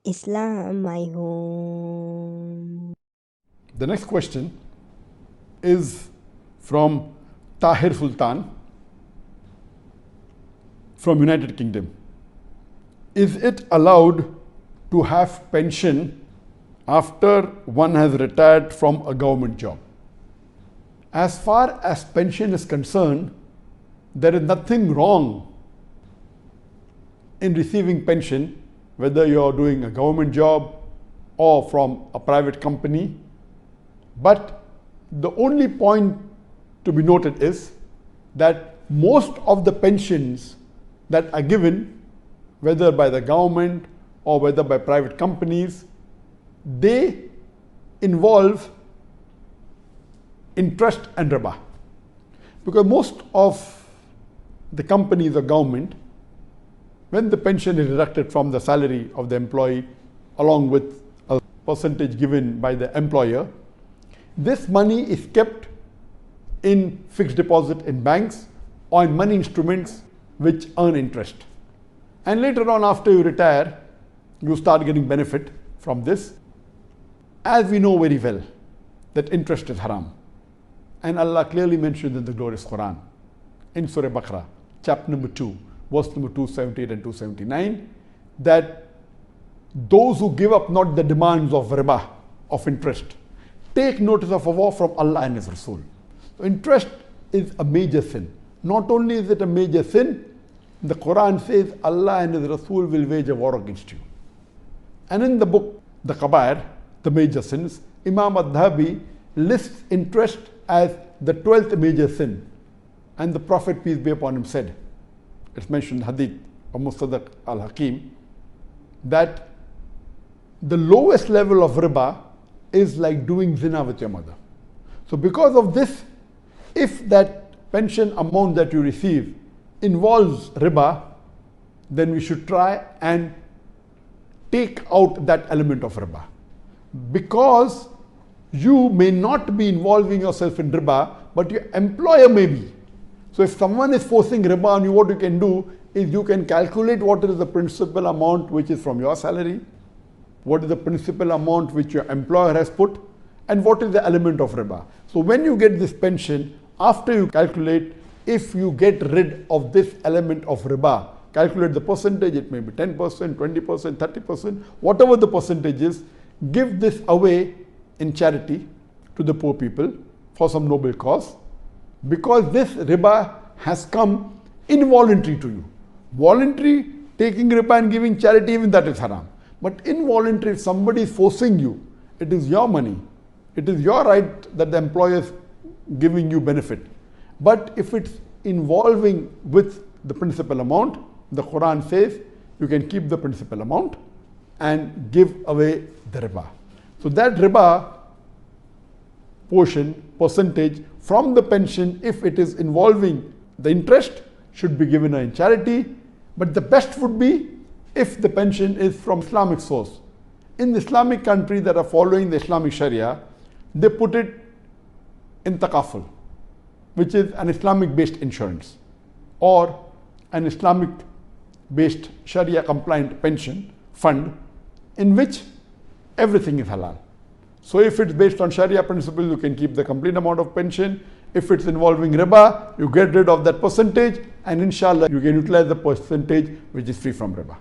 Islam, my home. The next question is from Tahir Sultan from United Kingdom. Is it allowed to have pension after one has retired from a government job? As far as pension is concerned, there is nothing wrong in receiving pension, whether you are doing a government job or from a private company. But the only point to be noted is that most of the pensions that are given, whether by the government or whether by private companies, they involve interest and riba. Because most of the companies or government, when the pension is deducted from the salary of the employee along with a percentage given by the employer, this money is kept in fixed deposit in banks or in money instruments which earn interest. And later on, after you retire, you start getting benefit from this. As we know very well that interest is haram. And Allah clearly mentioned in the glorious Quran, in Surah Baqarah, chapter number 2, verse number 278 and 279, that those who give up not the demands of riba, of interest, take notice of a war from Allah and His Rasul. So interest is a major sin. Not only is it a major sin, the Quran says Allah and His Rasul will wage a war against you. And in the book, the Kabair, the major sins, Imam Adhabi lists interest as the 12th major sin. And the Prophet, peace be upon him, said, it's mentioned in Hadith of Mustadrak al-Hakim, that the lowest level of riba is like doing zina with your mother. So because of this, if that pension amount that you receive involves riba, then we should try and take out that element of riba. Because you may not be involving yourself in riba, but your employer may be. So if someone is forcing riba on you, what you can do is you can calculate what is the principal amount which is from your salary, what is the principal amount which your employer has put, and what is the element of riba. So when you get this pension, after you calculate, if you get rid of this element of riba, calculate the percentage, it may be 10%, 20%, 30%, whatever the percentage is, give this away in charity to the poor people for some noble cause, because this riba has come involuntary to you. Voluntary, taking riba and giving charity, even that is haram. But involuntary, if somebody is forcing you, it is your money. It is your right that the employer is giving you benefit. But if it's involving with the principal amount, the Quran says you can keep the principal amount and give away the riba. So that riba portion, percentage from the pension, if it is involving the interest, should be given in charity. But the best would be if the pension is from Islamic source. In the Islamic countries that are following the Islamic Sharia, they put it in takaful, which is an Islamic based insurance or an Islamic based Sharia compliant pension fund in which everything is halal. So if it's based on Sharia principles, you can keep the complete amount of pension. If it's involving riba, you get rid of that percentage, and inshallah you can utilize the percentage which is free from riba.